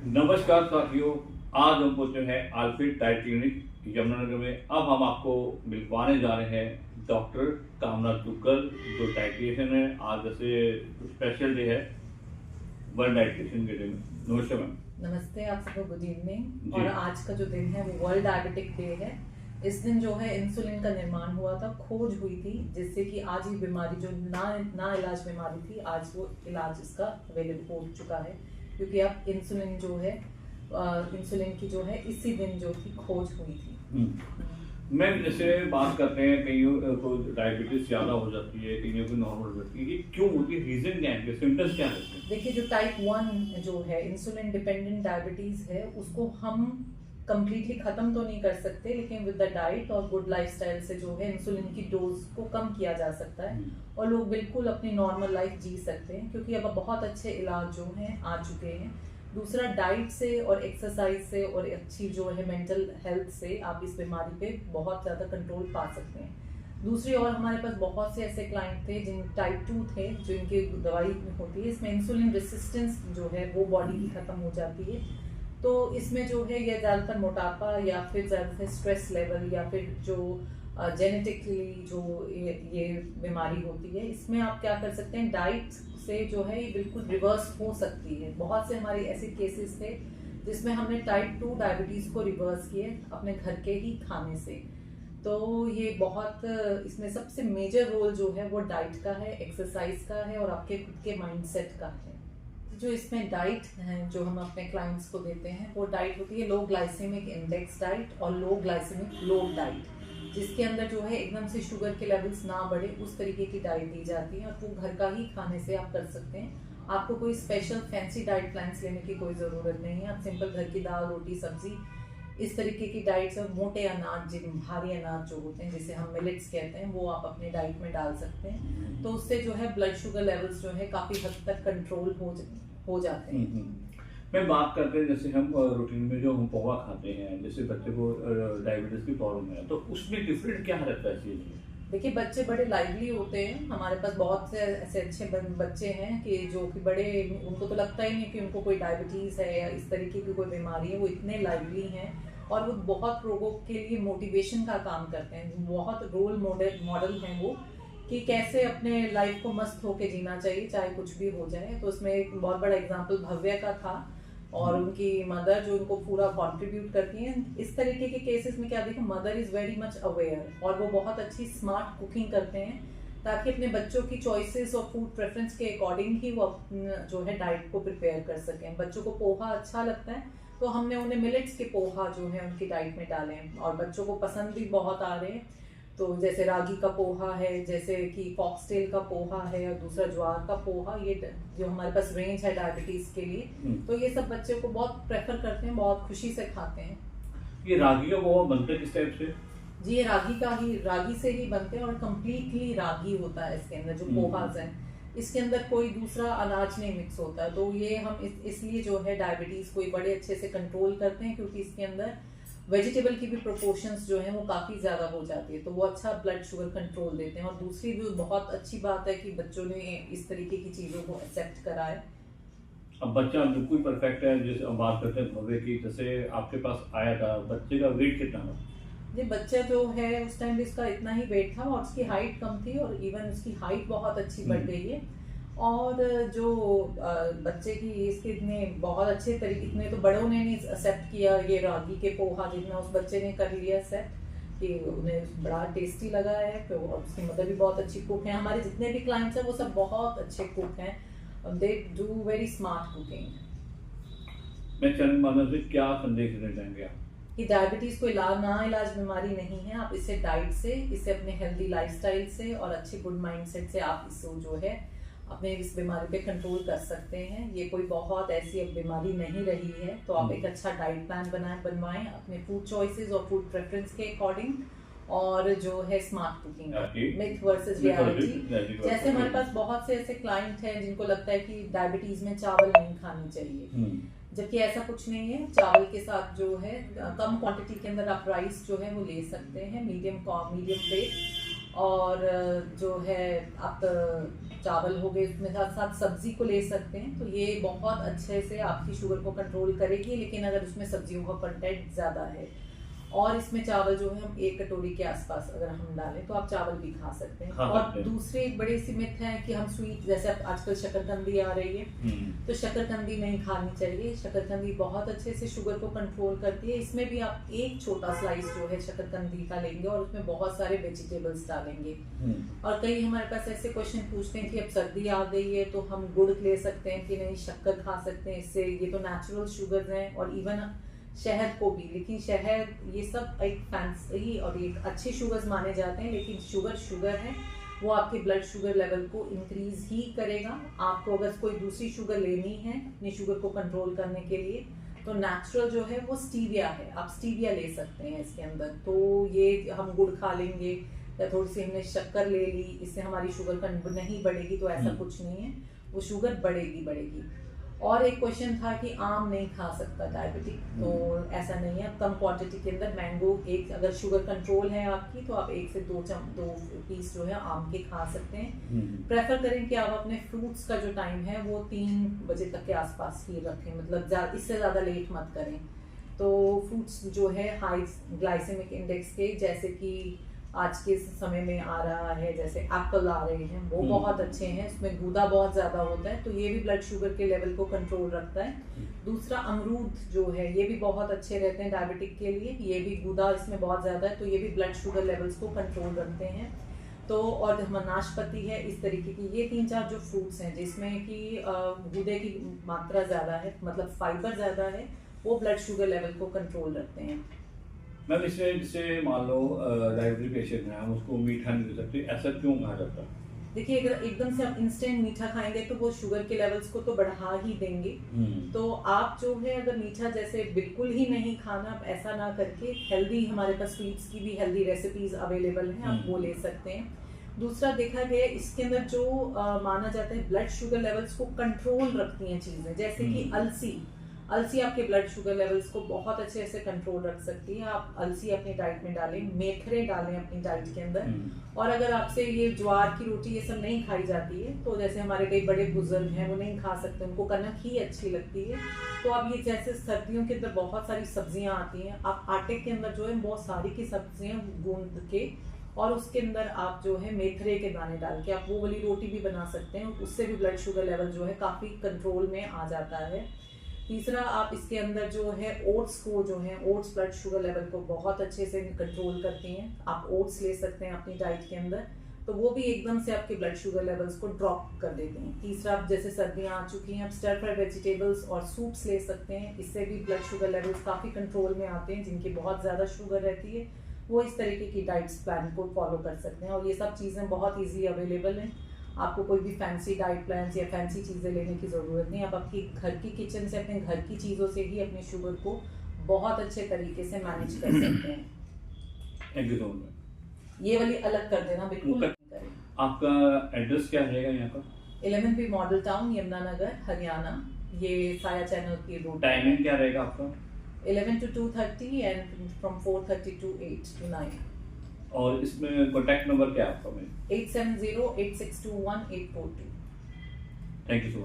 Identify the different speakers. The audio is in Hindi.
Speaker 1: नमस्कार साथियों। आज हम पहुंचे हैं आलफिट डाइट क्लिनिक यमुनानगर में। अब हम आपको मिलवाने जा रहे हैं डॉक्टर कामना दुग्गल, जो डाइटिशियन है। आज जैसे स्पेशल डे है वर्ल्ड डाइटिशियन के डे में। नमस्ते मैम।
Speaker 2: नमस्ते, आप सबको गुड इवनिंग।
Speaker 1: जी।
Speaker 2: और आज का जो दिन है वो वर्ल्ड डायबिटिक डे है। इस दिन जो है इंसुलिन का निर्माण हुआ था, खोज हुई थी, जिससे कि आज ये बीमारी जो ना इलाज बीमारी थी, आज वो इलाज इसका अवेलेबल हो चुका है। क्योंकि अब इंसुलिन जो है इंसुलिन की जो है इसी दिन जो थी खोज हुई थी।
Speaker 1: मैम जैसे बात करते हैं, कईयों को डायबिटीज ज़्यादा हो जाती है, कईयों को नॉर्मल हो जाती है, ये क्यों होती है? रीजन क्या है? सिम्टम्स क्या रहते हैं?
Speaker 2: देखिए, जो टाइप 1 जो है इंसुलिन डिपेंडेंट डायबिटीज है, उसको हम कंप्लीटली खत्म तो नहीं कर सकते, लेकिन विद द डाइट और गुड लाइफस्टाइल से जो है इंसुलिन की डोज को कम किया जा सकता है और लोग बिल्कुल अपनी नॉर्मल लाइफ जी सकते हैं। क्योंकि अब बहुत अच्छे इलाज जो हैं आ चुके हैं। दूसरा, डाइट से और एक्सरसाइज से और अच्छी जो है मेंटल हेल्थ से आप इस बीमारी पे बहुत ज़्यादा कंट्रोल पा सकते हैं। दूसरी और हमारे पास बहुत से ऐसे क्लाइंट थे जिन टाइप 2 थे, जो इनकी दवाई होती है, इसमें इंसुलिन रेसिस्टेंस जो है वो बॉडी की खत्म हो जाती है। तो इसमें जो है ये ज़्यादातर मोटापा या फिर ज़्यादातर स्ट्रेस लेवल या फिर जो जेनेटिकली जो ये बीमारी होती है, इसमें आप क्या कर सकते हैं, डाइट से जो है ये बिल्कुल रिवर्स हो सकती है। बहुत से हमारे ऐसे केसेस थे जिसमें हमने टाइप 2 डायबिटीज़ को रिवर्स किए अपने घर के ही खाने से। तो ये बहुत, इसमें सबसे मेजर रोल जो है वो डाइट का है, एक्सरसाइज का है और आपके खुद के माइंडसेट का है। जो इसमें डाइट है जो हम अपने क्लाइंट्स को देते हैं, वो डाइट होती है लो ग्लाइसेमिक इंडेक्स डाइट और लो ग्लाइसेमिक लोड डाइट, जिसके अंदर जो है एकदम से शुगर के लेवल्स ना बढ़े, उस तरीके की डाइट दी जाती है। और वो घर का ही खाने से आप कर सकते हैं। आपको कोई स्पेशल फैंसी डाइट प्लान्स लेने की कोई ज़रूरत नहीं है। आप सिंपल घर की दाल, रोटी, सब्जी, इस तरीके की डाइट्स और मोटे अनाज, जिन भारी अनाज जो होते हैं, जिसे हम मिलेट्स कहते हैं, वो आप अपने डाइट में डाल सकते हैं। तो उससे जो है ब्लड शुगर लेवल्स जो है काफ़ी हद तक कंट्रोल हो जाते हैं।
Speaker 1: मैं बात करते हैं, जैसे हम रूटीन में जो हम पोहा खाते हैं, जैसे बच्चे को डायबिटीज की प्रॉब्लम है, तो उसमें डिफरेंट क्या रहता है चीज़ में?
Speaker 2: देखिए, बच्चे बड़े लाइवली होते हैं। हमारे पास बहुत से ऐसे अच्छे बच्चे हैं कि जो कि बड़े, उनको तो लगता ही नहीं कि उनको कोई डायबिटीज़ है या इस तरीके की कोई बीमारी है। वो इतने लाइवली हैं और वो बहुत लोगों के लिए मोटिवेशन का काम करते हैं। बहुत रोल मॉडल हैं वो, कि कैसे अपने लाइफ को मस्त होके जीना चाहिए चाहे कुछ भी हो जाए। तो उसमें एक बहुत बड़ा एग्जाम्पल भव्य का था और उनकी मदर जो उनको पूरा कंट्रीब्यूट करती हैं। इस तरीके के केसेस में क्या देखो, mother is very much aware और वो बहुत अच्छी स्मार्ट कुकिंग करते हैं, ताकि अपने बच्चों की चॉइसेस और फूड प्रेफरेंस के अकॉर्डिंग ही वो जो है डाइट को प्रिपेयर कर सकें। बच्चों को पोहा अच्छा लगता है, तो हमने उन्हें मिलेट्स के पोहा जो है उनकी डाइट में डाले हैं और बच्चों को पसंद भी बहुत आ रहे हैं। तो जैसे रागी का पोहा है, जैसे कि फॉक्सटेल का पोहा है और दूसरा ज्वार का पोहा, ये जो हमारे पास रेंज है डायबिटीज के लिए, तो ये सब बच्चे को बहुत प्रेफर करते हैं, बहुत खुशी से खाते हैं।
Speaker 1: ये रागी का पोहा बनता है किस टाइप से?
Speaker 2: जी, ये रागी से ही बनते हैं और कम्प्लीटली रागी होता है इसके अंदर। जो पोहाज हैं, इसके अंदर कोई दूसरा अनाज नहीं मिक्स होता है। तो ये हम इसलिए जो है डायबिटीज को बड़े अच्छे से कंट्रोल करते हैं, क्योंकि इसके अंदर वेजिटेबल की भी प्रोपोर्शंस जो है वो काफ़ी ज़्यादा हो जाती है। तो वो अच्छा ब्लड शुगर कंट्रोल देते हैं। और दूसरी भी बहुत अच्छी बात है कि बच्चों ने इस तरीके की चीज़ों को एक्सेप्ट करा है।
Speaker 1: अब बच्चा बिल्कुल परफेक्ट है। जैसे अब बात करते हैं भव्य की, जैसे आपके पास आया था, बच्चे का वेट कितना था?
Speaker 2: जी, बच्चा जो है उस टाइम भी इसका इतना ही वेट था और उसकी हाइट कम थी और इवन उसकी हाइट बहुत अच्छी बढ़ गई है। और जो बच्चे की इसके इतने बहुत अच्छे तरीके, इतने तो बड़ों ने नहीं एक्सेप्ट किया ये रागी के पोहा, जितना उस बच्चे ने कर लिया एक्सेप्ट कि उन्हें बड़ा टेस्टी लगा है। तो उसकी मदर भी बहुत अच्छी कुक है। हमारे जितने भी क्लाइंट्स हैं वो सब बहुत अच्छे कुक हैं। They do very smart cooking.
Speaker 1: मैं चैनल माध्यम से क्या संदेश देना चाहेंगे आप?
Speaker 2: कि डायबिटीज कोई ना इलाज बीमारी नहीं है। आप इसे डाइट से, इसे अपने हेल्दी लाइफस्टाइल से और अच्छे गुड माइंडसेट से आप इसको जो है अपने इस बीमारी पे कंट्रोल कर सकते हैं। ये कोई बहुत ऐसी अब बीमारी नहीं रही है। तो आप एक अच्छा डाइट प्लान बनवाएं अपने फूड चॉइसेस और फूड प्रेफरेंस के अकॉर्डिंग, और जो है smart cooking, myth versus reality. जैसे हमारे पास बहुत से ऐसे क्लाइंट हैं जिनको लगता है कि डायबिटीज में चावल नहीं खानी चाहिए, जबकि ऐसा कुछ नहीं है। चावल के साथ जो है कम क्वांटिटी के अंदर आप राइस जो है वो ले सकते हैं, मीडियम वेट। और जो है आप चावल हो गए, उसमें साथ साथ सब्जी को ले सकते हैं, तो ये बहुत अच्छे से आपकी शुगर को कंट्रोल करेगी। लेकिन अगर उसमें सब्जियों का कंटेंट ज़्यादा है और इसमें चावल जो है हम 1 कटोरी के आसपास अगर हम डालें तो आप चावल भी खा सकते हैं। और दूसरी एक बड़ी सी मिथ है कि हम स्वीट, जैसे अब आजकल शकरकंदी आ रही है, तो शकरकंदी नहीं खानी चाहिए। शकरकंदी बहुत अच्छे से शुगर को कंट्रोल करती है। इसमें भी आप एक छोटा स्लाइस जो है शकरकंदी का लेंगे और उसमें बहुत सारे वेजिटेबल्स डालेंगे। और कई हमारे पास ऐसे क्वेश्चन पूछते हैं कि अब सर्दी आ गई है तो हम गुड़ ले सकते हैं कि नहीं, शक्कर खा सकते हैं इससे, ये तो नेचुरल शुगर हैं, और इवन शहद को भी। लेकिन शहद, ये सब एक फैंसी और एक अच्छे शुगर्स माने जाते हैं, लेकिन शुगर है, वो आपके ब्लड शुगर लेवल को इंक्रीज ही करेगा। आपको अगर कोई दूसरी शुगर लेनी है अपनी शुगर को कंट्रोल करने के लिए, तो नेचुरल जो है वो स्टीविया है, आप स्टीविया ले सकते हैं इसके अंदर। तो ये हम गुड़ खा लेंगे या थोड़ी सी हमने शक्कर ले ली, इससे हमारी शुगर नहीं बढ़ेगी, तो ऐसा कुछ नहीं है, वो शुगर बढ़ेगी। और एक क्वेश्चन था कि आम नहीं खा सकता डायबिटिक, तो ऐसा नहीं है। कम क्वांटिटी के अंदर मैंगो, एक अगर शुगर कंट्रोल है आपकी तो आप 1 से 2 पीस जो है आम के खा सकते हैं। प्रेफर करें कि आप अपने फ्रूट्स का जो टाइम है वो 3 बजे तक के आसपास ही रखें, मतलब इससे ज़्यादा लेट मत करें। तो फ्रूट्स जो है हाई ग्लाइसेमिक इंडेक्स के, जैसे कि आज के समय में आ रहा है, जैसे एप्पल आ रहे हैं, वो बहुत अच्छे हैं, इसमें गूदा बहुत ज़्यादा होता है, तो ये भी ब्लड शुगर के लेवल को कंट्रोल रखता है। दूसरा अमरूद जो है, ये भी बहुत अच्छे रहते हैं डायबिटिक के लिए, ये भी गूदा इसमें बहुत ज़्यादा है, तो ये भी ब्लड शुगर लेवल्स को कंट्रोल रखते हैं। तो और नाशपाती है, इस तरीके की ये 3-4 जो फ्रूट्स हैं जिसमें कि गूदे की मात्रा ज़्यादा है, मतलब फाइबर ज़्यादा है, वो ब्लड शुगर लेवल को कंट्रोल रखते हैं।
Speaker 1: मैम इसमें जैसे मान लो डायबिटिक पेशेंट है, हम उसको मीठा नहीं दे सकते, ऐसा क्यों कहा जाता है?
Speaker 2: देखिए, अगर एकदम से आप इंस्टेंट मीठा खाएंगे तो वो शुगर के लेवल्स को तो बढ़ा ही देंगे। तो आप जो है अगर मीठा जैसे बिल्कुल ही नहीं खाना, ऐसा ना करके हेल्दी, हमारे पास स्वीट्स की भी हेल्दी रेसिपीज अवेलेबल हैं, आप वो ले सकते हैं। दूसरा देखा गया इसके अंदर जो माना जाता है ब्लड शुगर लेवल्स को कंट्रोल रखती हैं चीज़ें, जैसे कि अलसी आपके ब्लड शुगर लेवल्स को बहुत अच्छे से कंट्रोल रख सकती है। आप अलसी अपनी डाइट में डालें, मेथरे डालें अपनी डाइट के अंदर। और अगर आपसे ये ज्वार की रोटी ये सब नहीं खाई जाती है, तो जैसे हमारे कई बड़े बुजुर्ग हैं वो नहीं खा सकते, उनको कनक ही अच्छी लगती है, तो अब ये जैसे सर्दियों के अंदर बहुत सारी सब्जियां आती हैं, आप आटे के अंदर जो है बहुत सारी की सब्जियां गूंद के और उसके अंदर आप जो है मेथरे के दाने डाल के आप वो वाली रोटी भी बना सकते हैं, उससे भी ब्लड शुगर लेवल जो है काफ़ी कंट्रोल में आ जाता है। तीसरा, आप इसके अंदर जो है ओट्स को जो है, ओट्स ब्लड शुगर लेवल को बहुत अच्छे से कंट्रोल करती हैं, आप ओट्स ले सकते हैं अपनी डाइट के अंदर, तो वो भी एकदम से आपके ब्लड शुगर लेवल्स को ड्रॉप कर देती हैं। तीसरा, जैसे सर्दियाँ आ चुकी हैं, आप स्टर फ्राइड वेजिटेबल्स और सूप्स ले सकते हैं, इससे भी ब्लड शुगर लेवल्स काफ़ी कंट्रोल में आते हैं। जिनकी बहुत ज़्यादा शुगर रहती है वो इस तरीके की डाइट्स प्लान को फॉलो कर सकते हैं, और ये सब चीज़ें बहुत ईजी अवेलेबल हैं। आपको कोई भी फैंसी डाइट प्लान्स या फैंसी चीज़ें लेने की ज़रूरत नहीं, आप आपकी घर की किचन से, अपने घर की चीज़ों से ही अपनी शुगर को बहुत अच्छे तरीके से मैनेज कर सकते हैं।
Speaker 1: Thank you so much.
Speaker 2: ये वाली अलग कर देना, बिल्कुल करें।
Speaker 1: आपका एड्रेस क्या रहेगा यहाँ का?
Speaker 2: 11 मॉडल टाउन, यमुनानगर, हरियाणा। ये साया चैनल की रोड।
Speaker 1: टाइमिंग क्या रहेगा आपका?
Speaker 2: 11 to 2:30 and from 4:30 to 8 to 9।
Speaker 1: और इसमें कॉन्टैक्ट नंबर क्या है आपका?
Speaker 2: 870-8621-842।
Speaker 1: Thank you so much.